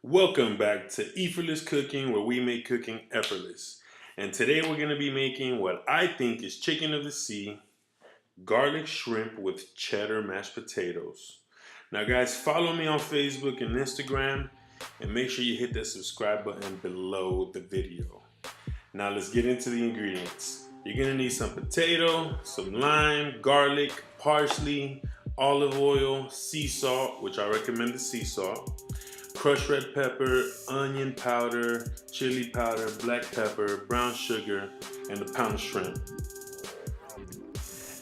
Welcome back to Effortless Cooking, where we make cooking effortless. And today we're going to be making what I think is chicken of the sea, garlic shrimp with cheddar mashed potatoes. Now guys, follow me on Facebook and Instagram, and make sure you hit that subscribe button below the video. Now let's get into the ingredients. You're going to need some potato, some lime, garlic, parsley, olive oil, sea salt, which I recommend the sea salt, crushed red pepper, onion powder, chili powder, black pepper, brown sugar, and a pound of shrimp.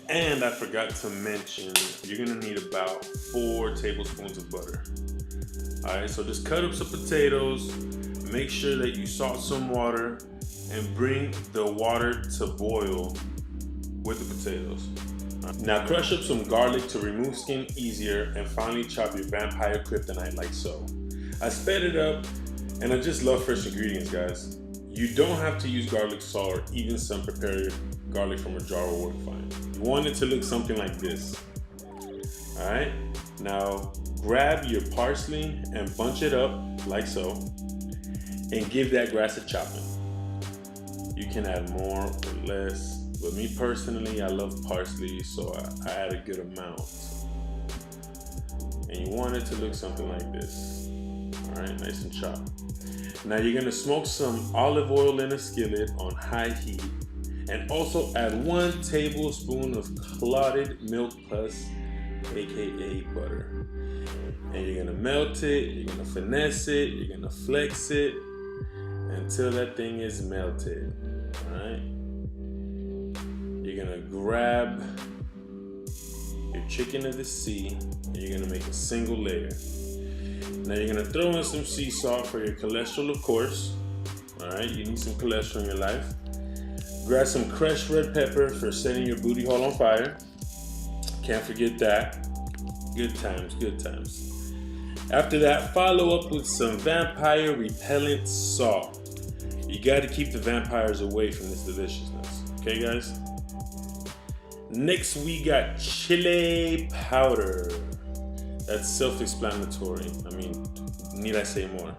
And I forgot to mention, you're gonna need about 4 tablespoons of butter. All right, so just cut up some potatoes, make sure that you salt some water, and bring the water to boil with the potatoes. Now crush up some garlic to remove skin easier, and finally chop your vampire kryptonite like so. I sped it up, and I just love fresh ingredients, guys. You don't have to use garlic salt, or even some prepared garlic from a jar will work fine. You want it to look something like this. All right, now grab your parsley and bunch it up like so, and give that grass a chopping. You can add more or less, but me personally, I love parsley, so I add a good amount. And you want it to look something like this. All right, nice and chopped. Now you're gonna smoke some olive oil in a skillet on high heat, and also add 1 tablespoon of clotted milk plus, aka butter. And you're gonna melt it, you're gonna finesse it, you're gonna flex it until that thing is melted. All right. You're gonna grab your chicken of the sea, and you're gonna make a single layer. Now you're gonna throw in some sea salt for your cholesterol, of course. All right, you need some cholesterol in your life. Grab some crushed red pepper for setting your booty hole on fire. Can't forget that. Good times, good times. After that, follow up with some vampire repellent salt. You gotta keep the vampires away from this deliciousness. Okay, guys? Next, we got chili powder. That's self-explanatory. I mean, need I say more?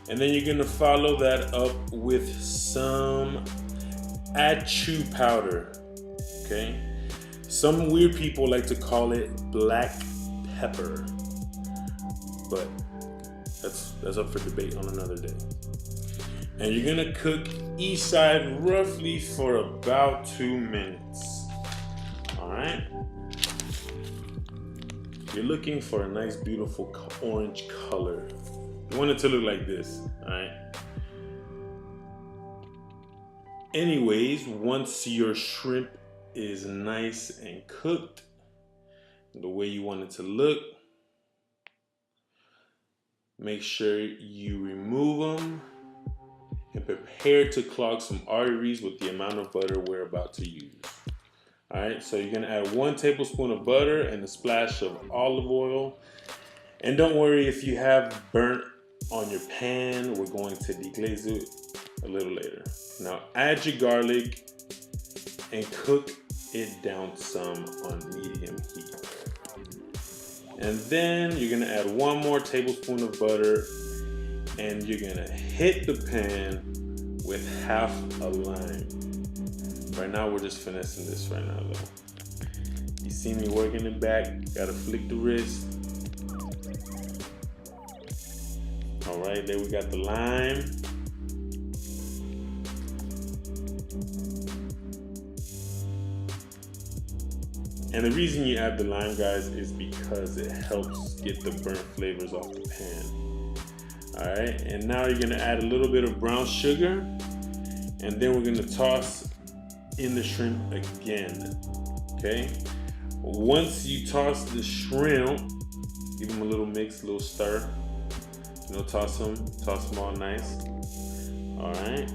And then you're gonna follow that up with some achu powder, okay? Some weird people like to call it black pepper, but that's up for debate on another day. And you're gonna cook each side roughly for about 2 minutes, all right? You're looking for a nice, beautiful orange color. You want it to look like this, all right? Anyways, once your shrimp is nice and cooked the way you want it to look, make sure you remove them and prepare to clog some arteries with the amount of butter we're about to use. All right, so you're gonna add 1 tablespoon of butter and a splash of olive oil. And don't worry if you have burnt on your pan, we're going to deglaze it a little later. Now add your garlic and cook it down some on medium heat. And then you're gonna add 1 more tablespoon of butter, and you're gonna hit the pan with half a lime. Right now we're just finessing this right now though. You see me working it back, gotta flick the wrist. All right, there we got the lime. And the reason you add the lime, guys, is because it helps get the burnt flavors off the pan. All right, and now you're gonna add a little bit of brown sugar, and then we're gonna toss in the shrimp again, okay? Once you toss the shrimp, give them a little mix, a little stir. You know, toss them all nice. All right.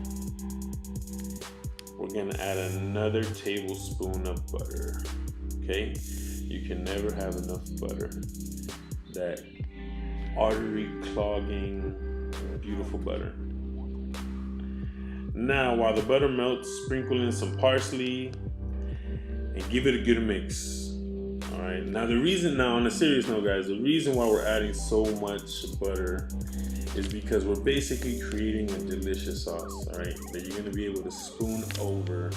We're gonna add another tablespoon of butter, okay? You can never have enough butter. That artery clogging, beautiful butter. Now, while the butter melts, sprinkle in some parsley and give it a good mix. All right, now on a serious note, guys, the reason why we're adding so much butter is because we're basically creating a delicious sauce, all right, that you're gonna be able to spoon over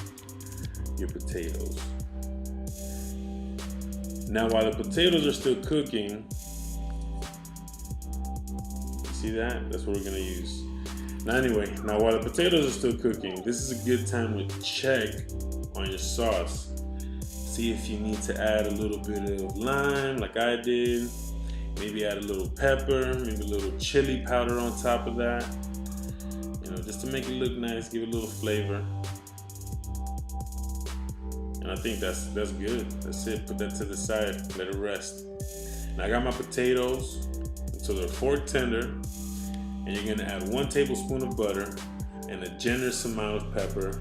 your potatoes. Now, while the potatoes are still cooking, see that? That's what we're gonna use. Now anyway, while the potatoes are still cooking, this is a good time to check on your sauce. See if you need to add a little bit of lime like I did. Maybe add a little pepper, maybe a little chili powder on top of that. You know, just to make it look nice, give it a little flavor. And I think that's good. That's it. Put that to the side, let it rest. Now I got my potatoes until they're fork tender. And you're gonna add 1 tablespoon of butter and a generous amount of pepper.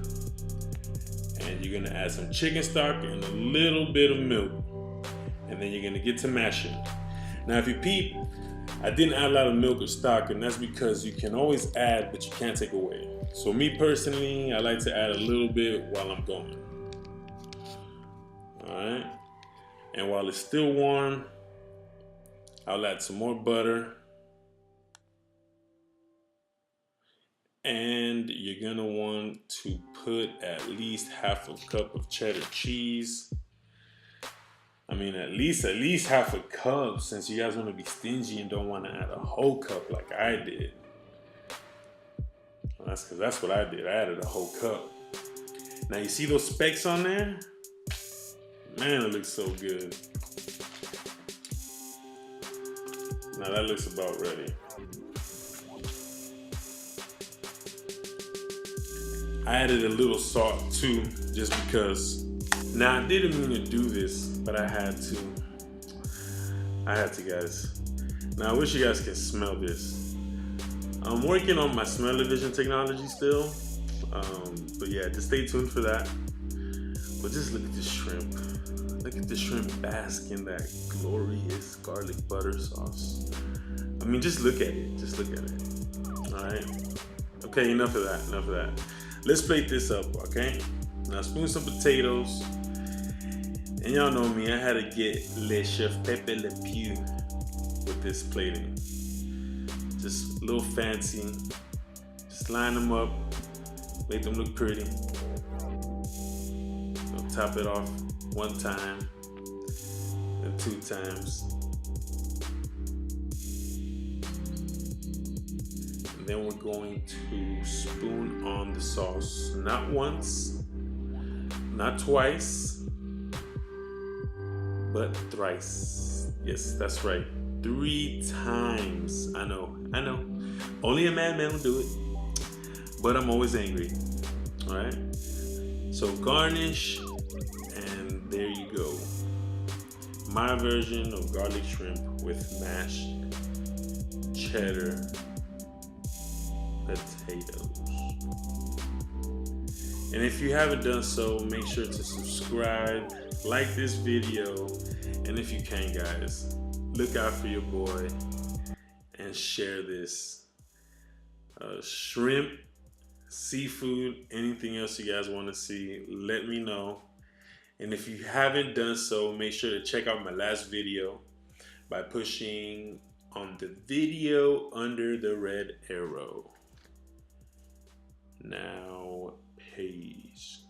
And you're gonna add some chicken stock and a little bit of milk. And then you're gonna get to mashing. Now if you peep, I didn't add a lot of milk or stock, and that's because you can always add, but you can't take away. So me personally, I like to add a little bit while I'm going. All right. And while it's still warm, I'll add some more butter. And you're gonna want to put at least half a cup of cheddar cheese. I mean, at least half a cup, since you guys want to be stingy and don't want to add a whole cup like I did. Well, that's because that's what I did. I added a whole cup. Now you see those specks on there? Man, it looks so good. Now that looks about ready. I added a little salt too, just because. Now I didn't mean to do this, but I had to. Guys. Now I wish you guys can smell this. I'm working on my smell-o-vision technology still. But yeah, just stay tuned for that. But just look at this shrimp. Look at the shrimp bask in that glorious garlic butter sauce. I mean, just look at it. Just look at it. All right. Okay, enough of that. Let's plate this up, okay? Now spoon some potatoes. And y'all know me, I had to get Le Chef Pepe Le Pew with this plating. Just a little fancy. Just line them up, make them look pretty. We'll top it off 1 time and 2 times. And then we're going to spoon on the sauce, not once, not twice, but thrice. Yes, that's right. 3 times. I know. Only a madman will do it. But I'm always angry. Alright? So garnish, and there you go. My version of garlic shrimp with mashed cheddar potatoes. And if you haven't done so, make sure to subscribe, like this video, and if you can, guys, look out for your boy and share this. Shrimp, seafood, anything else you guys want to see, let me know. And if you haven't done so, make sure to check out my last video by pushing on the video under the red arrow. Now, peace.